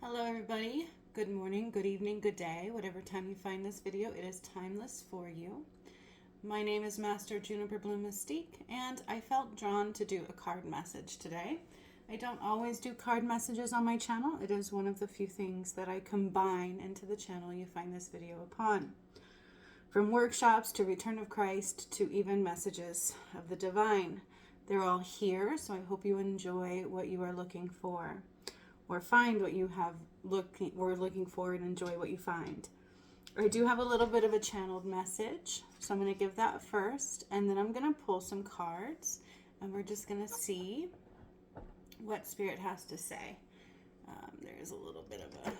Hello everybody, good morning, good evening, good day, whatever time you find this video, it is timeless for you. My name is Master Juniper Bloom Mystique, and I felt drawn to do a card message today. I don't always do card messages on my channel. It is one of the few things that I combine into the channel you find this video upon. From workshops to Return of Christ to even messages of the divine. They're all here, so I hope you enjoy what you are looking for, or find what you were looking for and enjoy what you find. I do have a little bit of a channeled message, so I'm going to give that first, and then I'm going to pull some cards, and we're just going to see what Spirit has to say. There is a little bit of a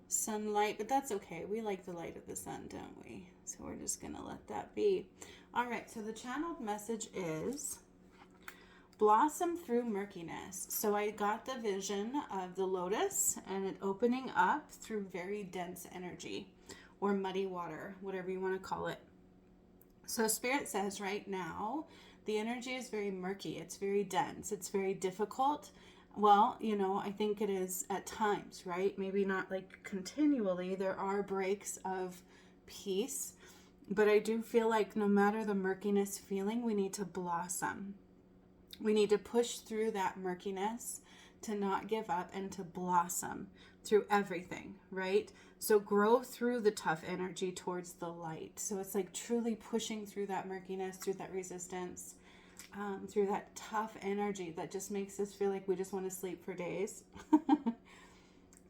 sunlight, but that's okay. We like the light of the sun, don't we? So we're just going to let that be. All right, so the channeled message is blossom through murkiness. So I got the vision of the lotus and it opening up through very dense energy or muddy water, whatever you want to call it. So Spirit says right now, the energy is very murky. It's very dense. It's very difficult. Well, I think it is at times, right? Maybe not like continually. There are breaks of peace, but I do feel like no matter the murkiness feeling, we need to blossom. We need to push through that murkiness, to not give up and to blossom through everything, right? So grow through the tough energy towards the light. So it's like truly pushing through that murkiness, through that resistance, through that tough energy that just makes us feel like we just want to sleep for days.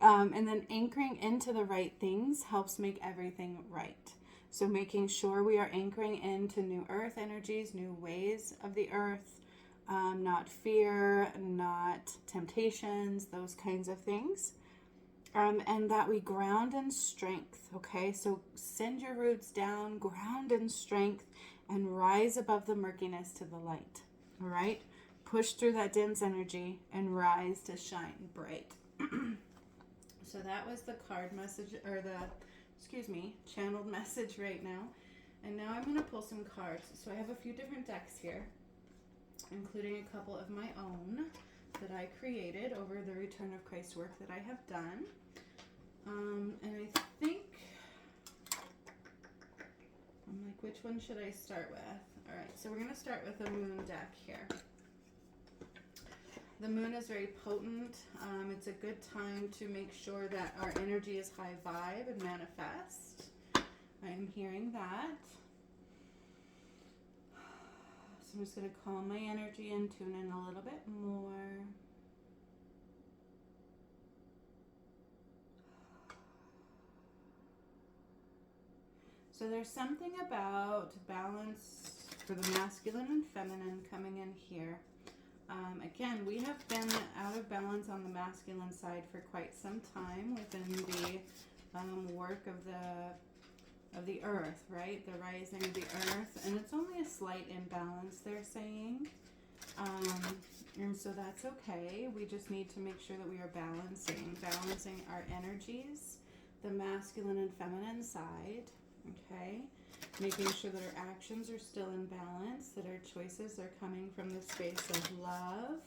And then anchoring into the right things helps make everything right. So making sure we are anchoring into new earth energies, new ways of the earth, not fear, not temptations, those kinds of things. And that we ground in strength, okay? So send your roots down, ground in strength, and rise above the murkiness to the light, all right? Push through that dense energy and rise to shine bright. So that was the card message, or channeled message right now. And now I'm going to pull some cards. So I have a few different decks here, including a couple of my own that I created over the Return of Christ work that I have done. And I think, I'm like, which one should I start with? All right, so we're going to start with a moon deck here. The moon is very potent. It's a good time to make sure that our energy is high vibe and manifest. I am hearing that. So I'm just going to calm my energy and tune in a little bit more. So there's something about balance for the masculine and feminine coming in here. Again, we have been out of balance on the masculine side for quite some time within the work of the earth, right? The rising of the earth, and it's only a slight imbalance, they're saying. And so that's okay. We just need to make sure that we are balancing our energies, the masculine and feminine side, okay? Making sure that our actions are still in balance, that our choices are coming from the space of love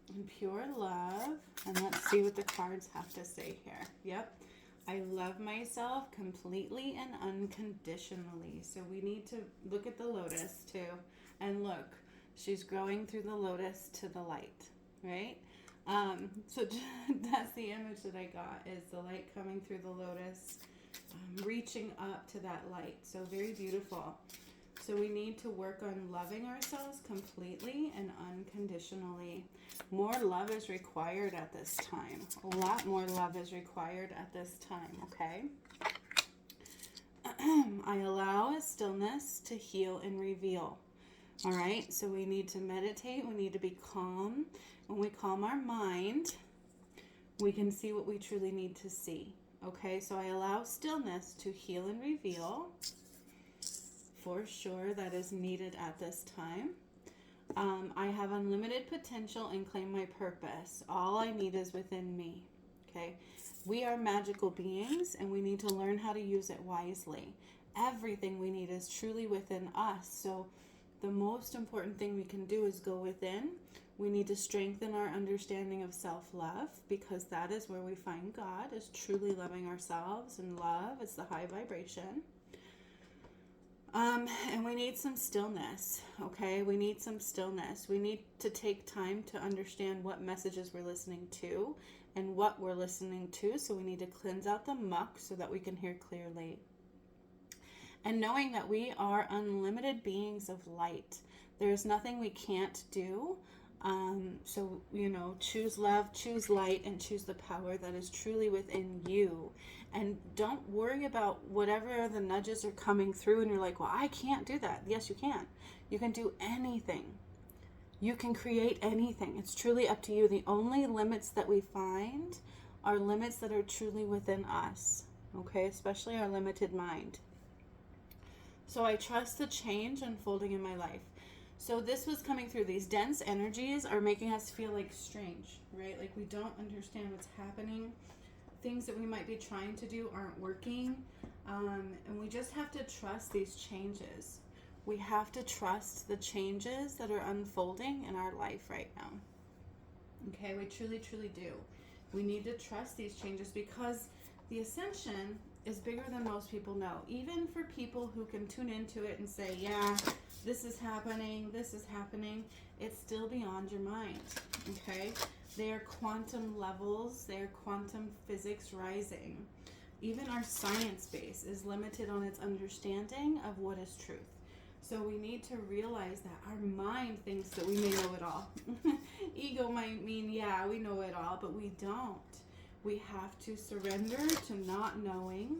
and pure love. And let's see what the cards have to say here. Yep. I love myself completely and unconditionally. So we need to look at the lotus too. And look, she's growing through the lotus to the light, right? So that's the image that I got, is the light coming through the lotus, reaching up to that light. So very beautiful. So we need to work on loving ourselves completely and unconditionally. More love is required at this time. A lot more love is required at this time, okay? I allow a stillness to heal and reveal. All right, so we need to meditate. We need to be calm. When we calm our mind, we can see what we truly need to see. Okay, so I allow stillness to heal and reveal. For sure, that is needed at this time. I have unlimited potential and claim my purpose. All I need is within me. Okay, we are magical beings and we need to learn how to use it wisely. Everything we need is truly within us. So the most important thing we can do is go within, We need to strengthen our understanding of self-love, because that is where we find God, is truly loving ourselves, and love is the high vibration. And we need some stillness, okay? We need some stillness. We need to take time to understand what messages we're listening to and what we're listening to. So we need to cleanse out the muck so that we can hear clearly. And knowing that we are unlimited beings of light. There is nothing we can't do. So, choose love, choose light, and choose the power that is truly within you. And don't worry about whatever the nudges are coming through and you're like, well, I can't do that. Yes, you can. You can do anything. You can create anything. It's truly up to you. The only limits that we find are limits that are truly within us, okay? Especially our limited mind. So I trust the change unfolding in my life. So this was coming through. These dense energies are making us feel like strange, right? Like we don't understand what's happening. Things that we might be trying to do aren't working. And we just have to trust these changes. We have to trust the changes that are unfolding in our life right now. Okay, we truly, truly do. We need to trust these changes, because the ascension is bigger than most people know. Even for people who can tune into it and say, yeah, this is happening, it's still beyond your mind, okay? They are quantum levels, they are quantum physics rising. Even our science base is limited on its understanding of what is truth. So we need to realize that our mind thinks that we may know it all. Ego might mean, yeah, we know it all, but we don't. We have to surrender to not knowing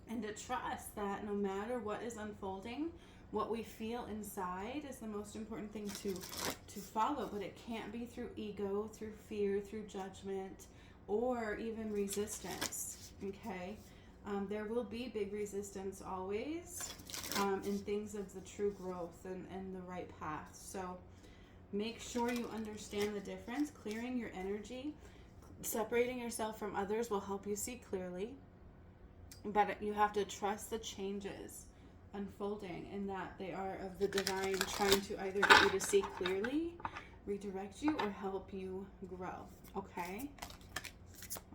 and to trust that no matter what is unfolding, what we feel inside is the most important thing to follow. But it can't be through ego, through fear, through judgment, or even resistance, okay? There will be big resistance always in things of the true growth and the right path. So make sure you understand the difference. Clearing your energy, separating yourself from others will help you see clearly. But you have to trust the changes unfolding, and that they are of the divine, trying to either get you to see clearly, redirect you, or help you grow, okay?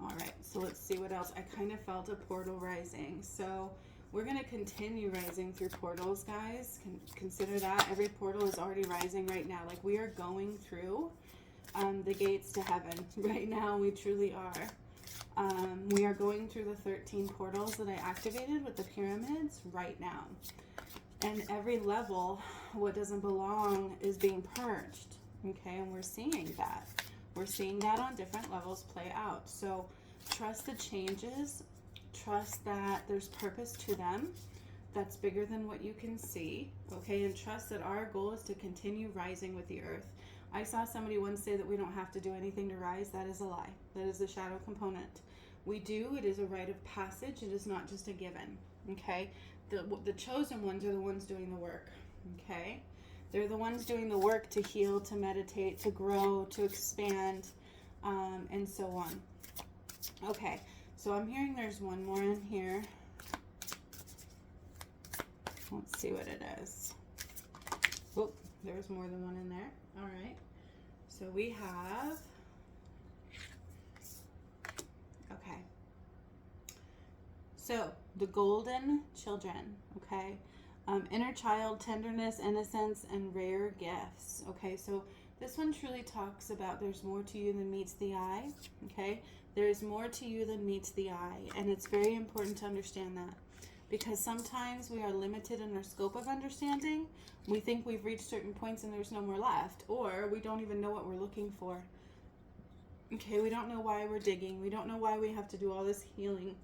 All right, so let's see what else. I kind of felt a portal rising. So we're going to continue rising through portals, guys. Consider that. Every portal is already rising right now. Like, we are going through the gates to heaven right now. We truly are. We are going through the 13 portals that I activated with the pyramids right now. And every level, what doesn't belong is being purged. Okay, and we're seeing that. We're seeing that on different levels play out. So trust the changes. Trust that there's purpose to them that's bigger than what you can see. Okay, and trust that our goal is to continue rising with the earth. I saw somebody once say that we don't have to do anything to rise. That is a lie. That is the shadow component. We do. It is a rite of passage. It is not just a given. Okay, the chosen ones are the ones doing the work. Okay. They're the ones doing the work to heal, to meditate, to grow, to expand, and so on. Okay, so I'm hearing there's one more in here. Let's see what it is. Oh, there's more than one in there. All right. So we have... Okay. So, the golden children, okay? Inner child, tenderness, innocence, and rare gifts. Okay, so this one truly talks about there's more to you than meets the eye. Okay, there's more to you than meets the eye, and it's very important to understand that, because sometimes we are limited in our scope of understanding. We think we've reached certain points and there's no more left, or we don't even know what we're looking for. Okay, we don't know why we're digging. We don't know why we have to do all this healing.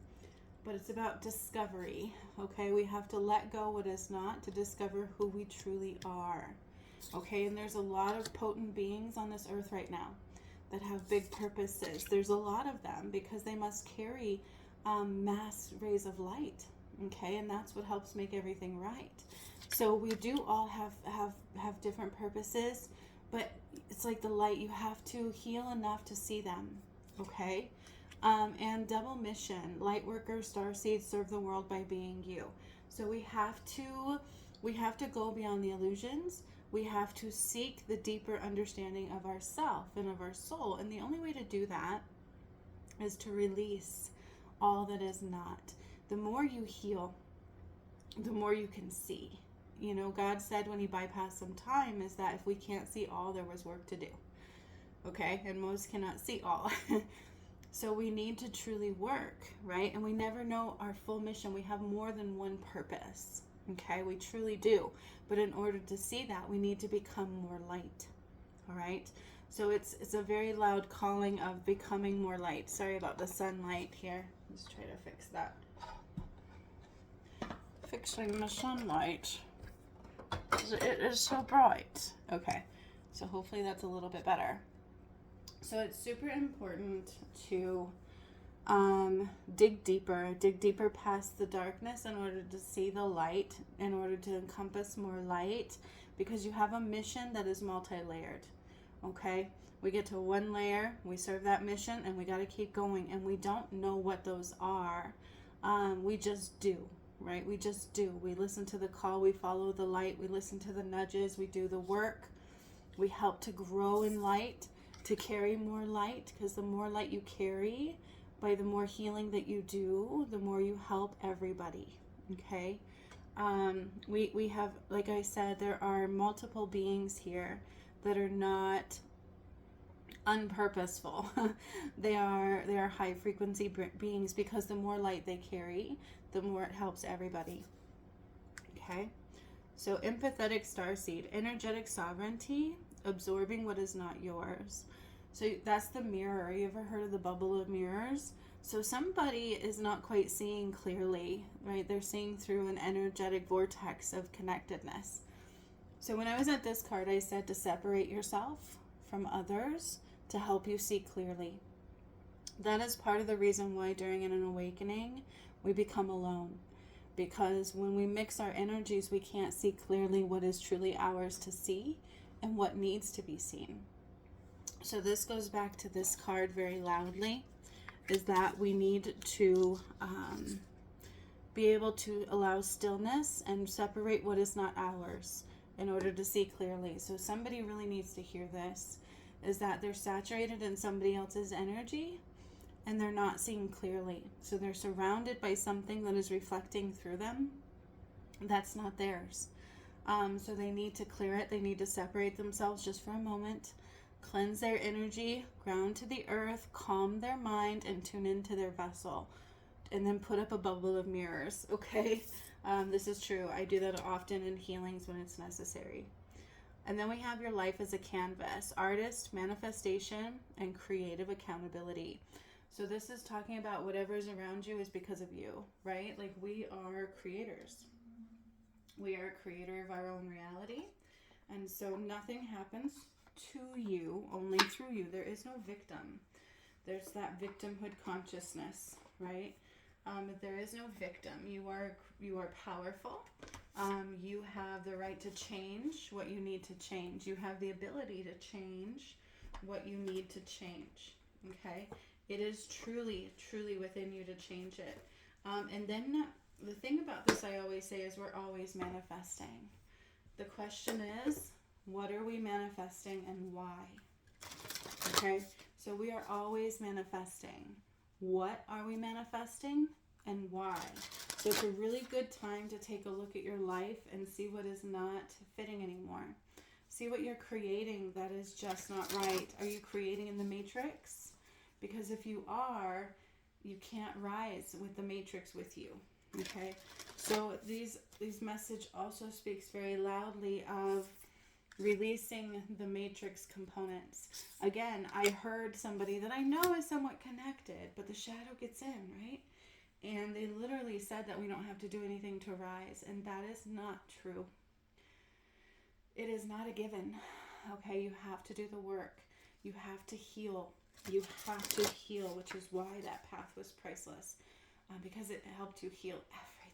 But it's about discovery, okay? We have to let go what is not to discover who we truly are, okay? And there's a lot of potent beings on this earth right now that have big purposes. There's a lot of them because they must carry mass rays of light, okay? And that's what helps make everything right. So we do all have different purposes, but it's like the light. You have to heal enough to see them, okay? And double mission, light workers, starseeds, serve the world by being you. So we have to go beyond the illusions. We have to seek the deeper understanding of ourself and of our soul. And the only way to do that is to release all that is not. The more you heal, the more you can see. You know, God said when he bypassed some time is that if we can't see all, there was work to do. Okay? And most cannot see all. So we need to truly work, right? And we never know our full mission. We have more than one purpose. Okay? We truly do. But in order to see that, we need to become more light. All right? So it's a very loud calling of becoming more light. Sorry about the sunlight here. Let's try to fix that. Fixing the sunlight. It is so bright. Okay, so hopefully that's a little bit better. So it's super important to dig deeper past the darkness in order to see the light, in order to encompass more light, because you have a mission that is multi-layered. Okay, we get to one layer, we serve that mission, and we got to keep going, and we don't know what those are. We just do. Right? We just do. We listen to the call, we follow the light, we listen to the nudges, we do the work. We help to grow in light, to carry more light, because the more light you carry, by the more healing that you do, the more you help everybody. Okay? We have, like I said, there are multiple beings here that are not unpurposeful. They are high frequency beings, because the more light they carry, the more it helps everybody. Okay? So empathetic starseed, energetic sovereignty, absorbing what is not yours. So that's the mirror. You ever heard of the bubble of mirrors? So somebody is not quite seeing clearly, right? They're seeing through an energetic vortex of connectedness. So when I was at this card, I said to separate yourself from others to help you see clearly. That is part of the reason why during an awakening, we become alone, because when we mix our energies, we can't see clearly what is truly ours to see and what needs to be seen. So this goes back to this card very loudly, is that we need to be able to allow stillness and separate what is not ours in order to see clearly. So somebody really needs to hear this, is that they're saturated in somebody else's energy and they're not seeing clearly. So they're surrounded by something that is reflecting through them that's not theirs. So they need to clear it. They need to separate themselves just for a moment, cleanse their energy, ground to the earth, calm their mind, and tune into their vessel. And then put up a bubble of mirrors, okay? This is true. I do that often in healings when it's necessary. And then we have your life as a canvas, artist, manifestation, and creative accountability. So this is talking about whatever's around you is because of you, right? Like, we are creators. We are a creator of our own reality. And so nothing happens to you, only through you. There is no victim. There's that victimhood consciousness, right? There is no victim. You are powerful. You have the right to change what you need to change. You have the ability to change what you need to change, okay? It is truly, truly within you to change it. And then the thing about this, I always say, is we're always manifesting. The question is, what are we manifesting and why? Okay, so we are always manifesting. What are we manifesting and why? So it's a really good time to take a look at your life and see what is not fitting anymore. See what you're creating that is just not right. Are you creating in the matrix? Because if you are, you can't rise with the matrix with you. Okay, so these message also speaks very loudly of releasing the matrix components. Again, I heard somebody that I know is somewhat connected, but the shadow gets in, right? And they literally said that we don't have to do anything to rise, and that is not true. It is not a given. Okay, you have to do the work. You have to heal. You have to heal, which is why that path was priceless, because it helped you heal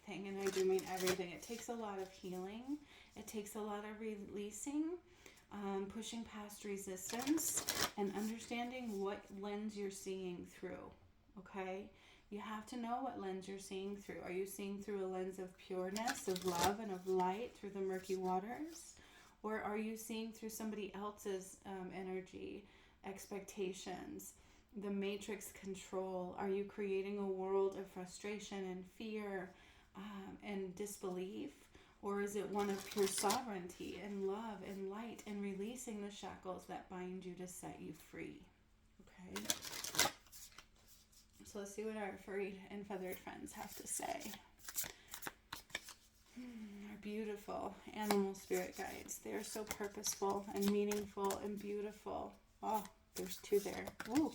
everything, and I do mean everything. It takes a lot of healing. It takes a lot of releasing, pushing past resistance, and understanding what lens you're seeing through, okay? You have to know what lens you're seeing through. Are you seeing through a lens of pureness, of love, and of light through the murky waters? Or are you seeing through somebody else's energy, expectations, the matrix control? Are you creating a world of frustration and fear and disbelief? Or is it one of pure sovereignty and love and light and releasing the shackles that bind you to set you free? Okay. So let's see what our furry and feathered friends have to say. Our beautiful animal spirit guides. They are so purposeful and meaningful and beautiful. Oh, there's two there. Ooh.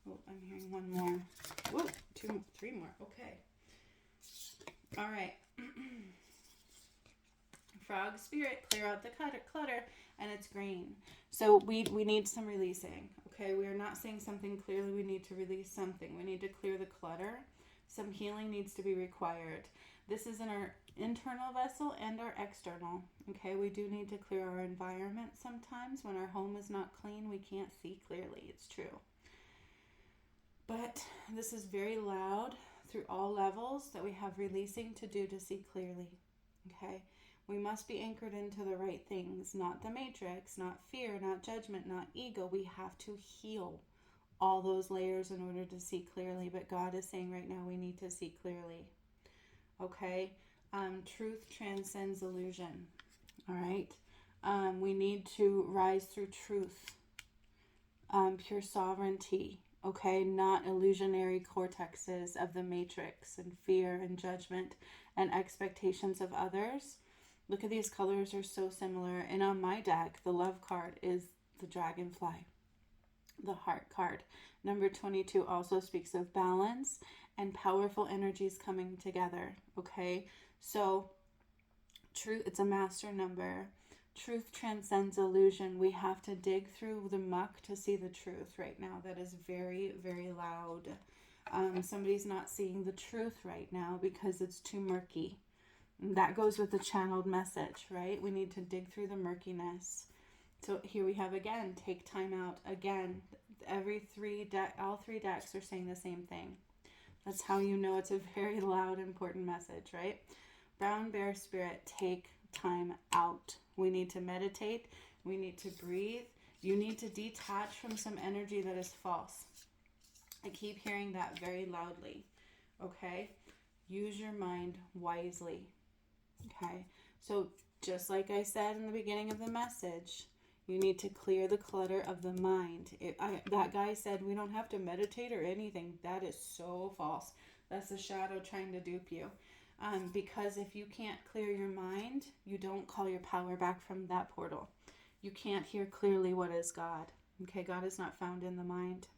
Oh, I'm hearing one more. Ooh, three more. Okay. All right. Frog spirit, clear out the clutter, and it's green. So we need some releasing. Okay, we are not saying something clearly. We need to release something. We need to clear the clutter. Some healing needs to be required. This is in our internal vessel and our external. Okay, we do need to clear our environment sometimes. When our home is not clean, we can't see clearly. It's true. But this is very loud through all levels that we have releasing to do to see clearly. Okay, we must be anchored into the right things, not the matrix, not fear, not judgment, not ego. We have to heal all those layers in order to see clearly. But God is saying right now we need to see clearly. Okay, truth transcends illusion. All right, we need to rise through truth, pure sovereignty. Okay, not illusionary cortexes of the matrix and fear and judgment and expectations of others. Look at these colors, are so similar. And on my deck, the love card is the dragonfly, the heart card. Number 22 also speaks of balance and powerful energies coming together. Okay, so truth, it's a master number. Truth transcends illusion. We have to dig through the muck to see the truth right now. That is very, very loud. Somebody's not seeing the truth right now because it's too murky. And that goes with the channeled message, right? We need to dig through the murkiness. So here we have again, take time out. Again, all three decks are saying the same thing. That's how you know it's a very loud, important message, right? Brown bear spirit, take time out. We need to meditate. We need to breathe. You need to detach from some energy that is false. I keep hearing that very loudly. Okay? Use your mind wisely. Okay? So just like I said in the beginning of the message, you need to clear the clutter of the mind. That guy said we don't have to meditate or anything. That is so false. That's the shadow trying to dupe you. Because if you can't clear your mind, you don't call your power back from that portal. You can't hear clearly what is God. Okay, God is not found in the mind.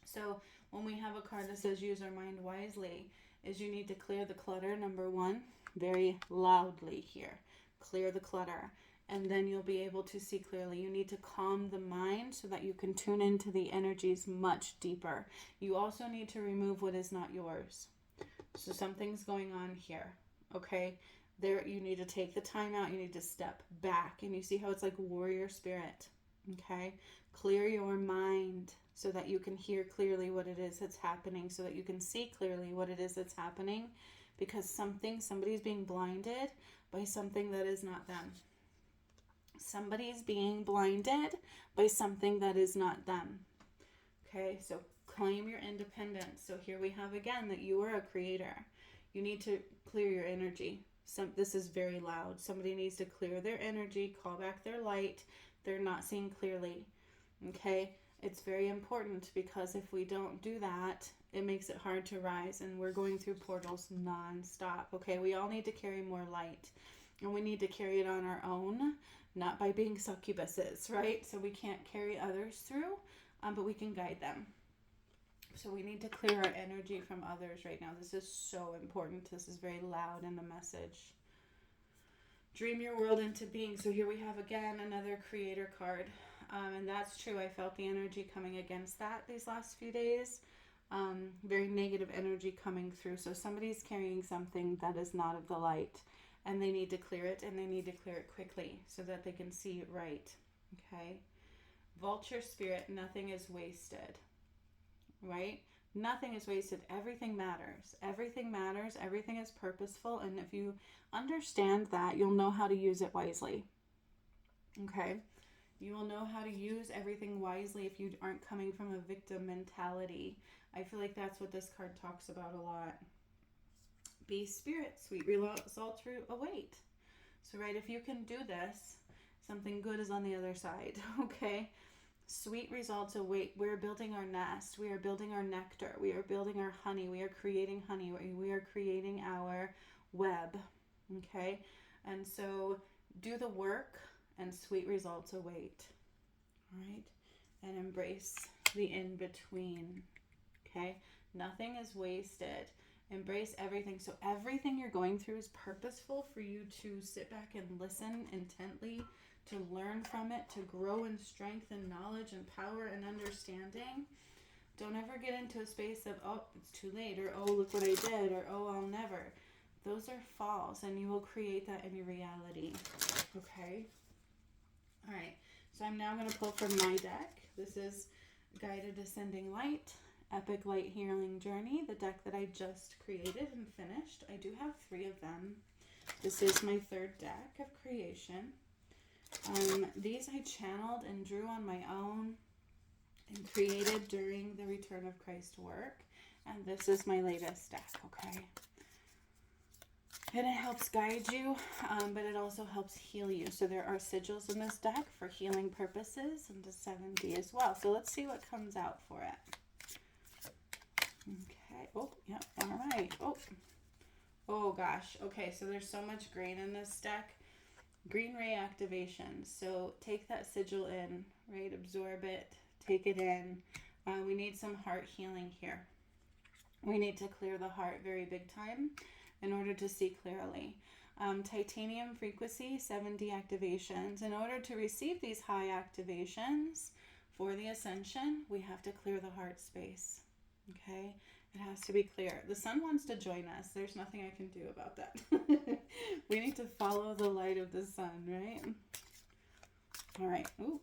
So when we have a card that says use our mind wisely, is you need to clear the clutter, number one, very loudly here. Clear the clutter. And then you'll be able to see clearly. You need to calm the mind so that you can tune into the energies much deeper. You also need to remove what is not yours. So something's going on here, okay? There, you need to take the time out. You need to step back. And you see how it's like warrior spirit, okay? Clear your mind so that you can hear clearly what it is that's happening, so that you can see clearly what it is that's happening, because somebody's being blinded by something that is not them. Somebody's being blinded by something that is not them, okay? So claim your independence. So here we have again that you are a creator. You need to clear your energy. This is very loud. Somebody needs to clear their energy, call back their light. They're not seeing clearly. Okay? It's very important, because if we don't do that, it makes it hard to rise, and we're going through portals non-stop. Okay? We all need to carry more light, and we need to carry it on our own, not by being succubuses, right? So we can't carry others through, but we can guide them. So we need to clear our energy from others right now. This is so important. This is very loud in the message. Dream your world into being. So here we have again another creator card. And that's true. I felt the energy coming against that these last few days. Very negative energy coming through. So somebody's carrying something that is not of the light. And they need to clear it. And they need to clear it quickly so that they can see it right. Okay? Vulture spirit, nothing is wasted. Right? Nothing is wasted. Everything matters. Everything matters. Everything is purposeful. And if you understand that, you'll know how to use it wisely. Okay? You will know how to use everything wisely if you aren't coming from a victim mentality. I feel like that's what this card talks about a lot. Be spirit, sweet results await. So, right, if you can do this, something good is on the other side, okay? Sweet results await. We're building our nest. We are building our nectar. We are building our honey. We are creating honey. We are creating our web, okay? And so do the work and sweet results await, all right? And embrace the in-between, okay? Nothing is wasted. Embrace everything. So everything you're going through is purposeful for you to sit back and listen intently, to learn from it, to grow in strength and knowledge and power and understanding. Don't ever get into a space of, oh, it's too late, or oh, look what I did, or oh, I'll never. Those are false, and you will create that in your reality. Okay? All right. So I'm now going to pull from my deck. This is Guided Ascending Light, Epic Light Healing Journey, the deck that I just created and finished. I do have 3 of them. This is my 3rd deck of creation. These I channeled and drew on my own and created during the Return of Christ work. And this is my latest deck, okay? And it helps guide you, but it also helps heal you. So there are sigils in this deck for healing purposes and to 7D as well. So let's see what comes out for it. Okay. Oh, yeah. All right. Oh gosh. Okay. So there's so much green in this deck. Green ray activation. So take that sigil in, right? Absorb it. Take it in. We need some heart healing here. We need to clear the heart very big time in order to see clearly. Titanium frequency, 7D activations. In order to receive these high activations for the ascension, we have to clear the heart space. Okay? It has to be clear. The sun wants to join us. There's nothing I can do about that. We need to follow the light of the sun, right? All right. Ooh,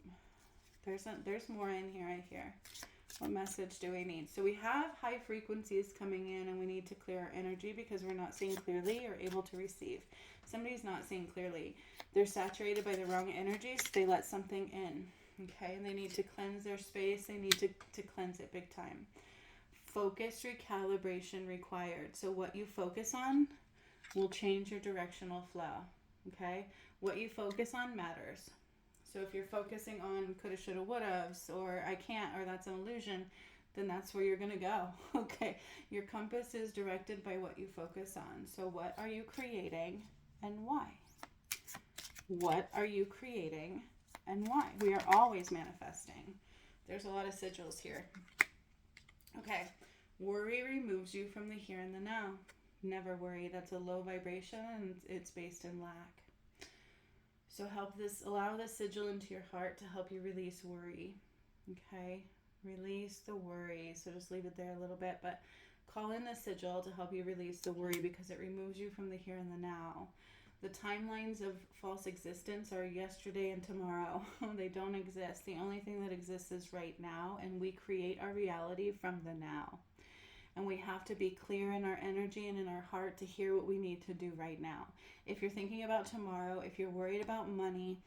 there's more in here, I hear. What message do we need? So we have high frequencies coming in, and we need to clear our energy because we're not seeing clearly or able to receive. Somebody's not seeing clearly. They're saturated by the wrong energies. They let something in, okay? And they need to cleanse their space. They need to cleanse it big time. Focus recalibration required. So what you focus on will change your directional flow, okay? What you focus on matters. So if you're focusing on coulda, shoulda, wouldas, or I can't, or that's an illusion, then that's where you're going to go, okay? Your compass is directed by what you focus on. So what are you creating and why? What are you creating and why? We are always manifesting. There's a lot of sigils here. Okay, worry removes you from the here and the now. Never worry. That's a low vibration, and it's based in lack. So allow this sigil into your heart to help you release worry. Okay, release the worry. So just leave it there a little bit, but call in the sigil to help you release the worry because it removes you from the here and the now. The timelines of false existence are yesterday and tomorrow. They don't exist. The only thing that exists is right now, and we create our reality from the now. And we have to be clear in our energy and in our heart to hear what we need to do right now. If you're thinking about tomorrow, if you're worried about money,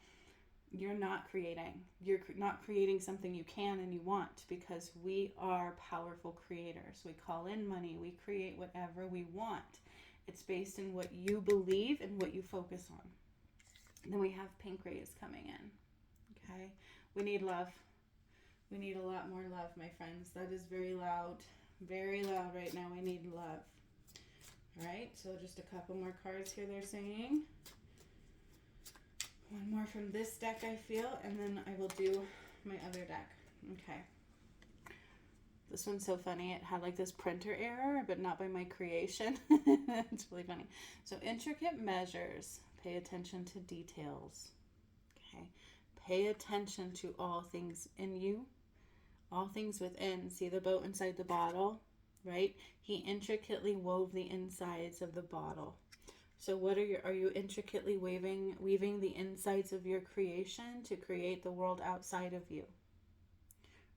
you're not creating. You're not creating something you can and you want, because we are powerful creators. We call in money. We create whatever we want. It's based in what you believe and what you focus on. And then we have pink rays coming in. Okay? We need love. We need a lot more love, my friends. That is very loud. Very loud right now. We need love. All right, so just a couple more cards here they're saying. One more from this deck, I feel, and then I will do my other deck. Okay. This one's so funny. It had like this printer error, but not by my creation. It's really funny. So intricate measures. Pay attention to details. Okay. Pay attention to all things in you. All things within. See the boat inside the bottle, right? He intricately wove the insides of the bottle. So what are you intricately weaving the insides of your creation to create the world outside of you?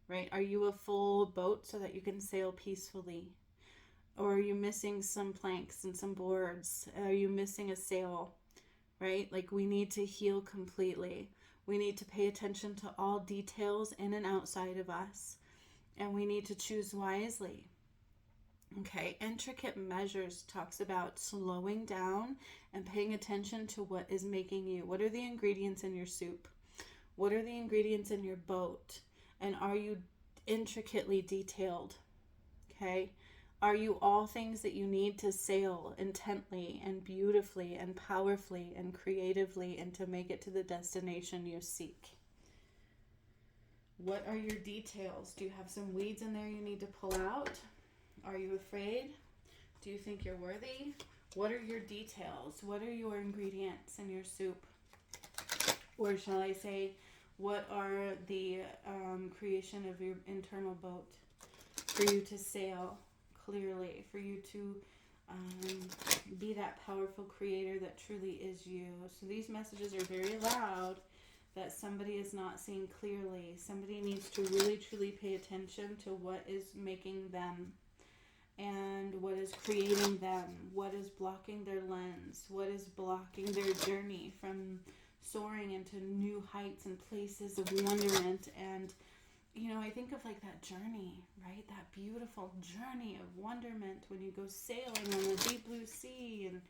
Right? Are you a full boat so that you can sail peacefully? Or are you missing some planks and some boards? Are you missing a sail? Right? Like, we need to heal completely. We need to pay attention to all details in and outside of us. And we need to choose wisely. Okay, intricate measures talks about slowing down and paying attention to what is making you. What are the ingredients in your soup? What are the ingredients in your boat? And are you intricately detailed? Okay, are you all things that you need to sail intently and beautifully and powerfully and creatively and to make it to the destination you seek? What are your details? Do you have some weeds in there you need to pull out? Are you afraid? Do you think you're worthy? What are your details? What are your ingredients in your soup? Or shall I say, what are the creation of your internal boat for you to sail clearly, for you to be that powerful creator that truly is you? So these messages are very loud, that somebody is not seeing clearly. Somebody needs to really truly pay attention to what is making them and what is creating them, what is blocking their lens, what is blocking their journey from soaring into new heights and places of wonderment. And I think of like that journey, right? That beautiful journey of wonderment when you go sailing on the deep blue sea. And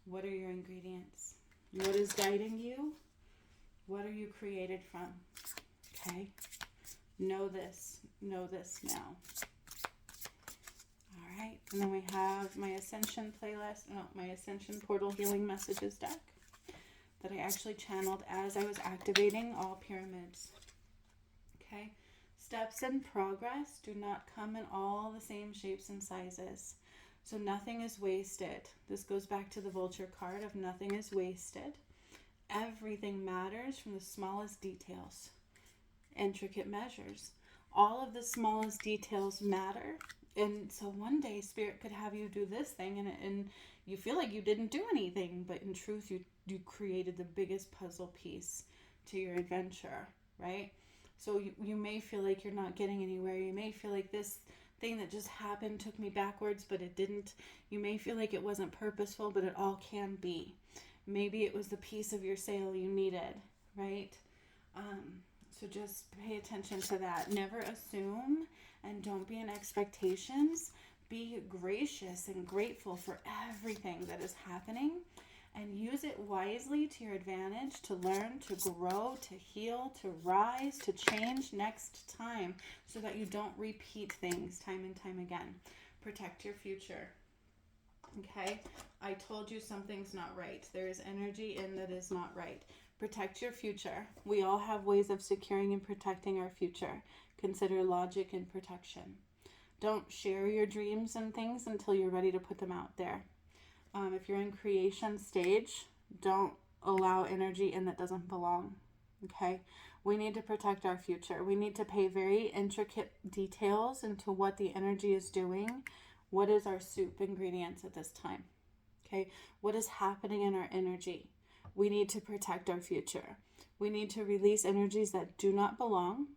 what are your ingredients? What is guiding you? What are you created from? Okay? Know this now. All right, and then we have my Ascension my Ascension Portal Healing Messages deck that I actually channeled as I was activating all pyramids. Okay? Steps in progress do not come in all the same shapes and sizes. So nothing is wasted. This goes back to the vulture card of nothing is wasted. Everything matters from the smallest details. Intricate measures. All of the smallest details matter. And so one day Spirit could have you do this thing and you feel like you didn't do anything, but in truth you created the biggest puzzle piece to your adventure, right? So you may feel like you're not getting anywhere. You may feel like this thing that just happened took me backwards, but it didn't. You may feel like it wasn't purposeful, but it all can be. Maybe it was the piece of your sail you needed, right? So just pay attention to that. Never assume and don't be in expectations. Be gracious and grateful for everything that is happening and use it wisely to your advantage to learn, to grow, to heal, to rise, to change next time so that you don't repeat things time and time again. Protect your future. Okay? I told you something's not right. There is energy in that is not right. Protect your future. We all have ways of securing and protecting our future. Consider logic and protection. Don't share your dreams and things until you're ready to put them out there. If you're in creation stage, don't allow energy in that doesn't belong. Okay? We need to protect our future. We need to pay very intricate details into what the energy is doing. What is our soup ingredients at this time? Okay? What is happening in our energy? We need to protect our future. We need to release energies that do not belong.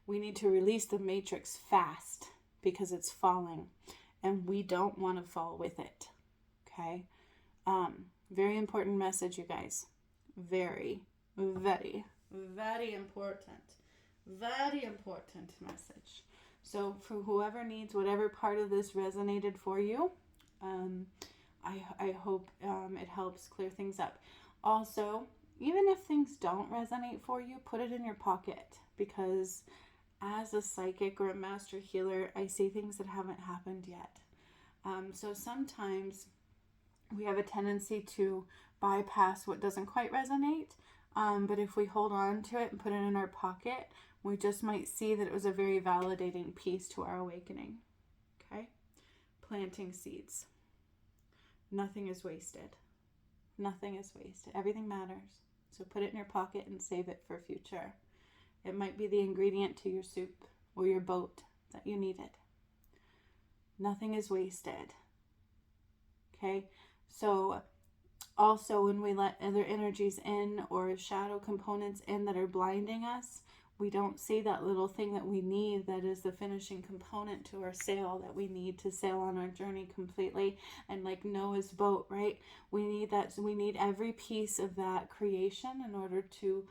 We need to release the matrix fast because it's falling and we don't want to fall with it. Okay? Very important message, you guys. Very, very, very important. Very important message. So for whoever needs whatever part of this resonated for you, I hope it helps clear things up. Also, even if things don't resonate for you, put it in your pocket, because as a psychic or a master healer, I see things that haven't happened yet. So sometimes we have a tendency to bypass what doesn't quite resonate, but if we hold on to it and put it in our pocket, we just might see that it was a very validating piece to our awakening. Okay? Planting seeds. Nothing is wasted. Nothing is wasted. Everything matters. So put it in your pocket and save it for future. It might be the ingredient to your soup or your boat that you needed. Nothing is wasted. Okay? So also when we let other energies in or shadow components in that are blinding us, we don't see that little thing that we need that is the finishing component to our sail that we need to sail on our journey completely. And like Noah's boat, right? We need that. We need every piece of that creation in order to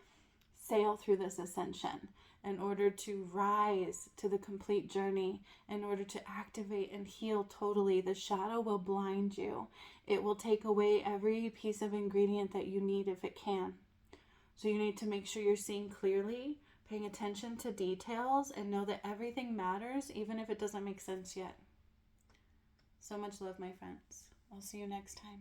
sail through this ascension, in order to rise to the complete journey, in order to activate and heal totally, the shadow will blind you. It will take away every piece of ingredient that you need if it can. So you need to make sure you're seeing clearly, paying attention to details, and know that everything matters, even if it doesn't make sense yet. So much love, my friends. I'll see you next time.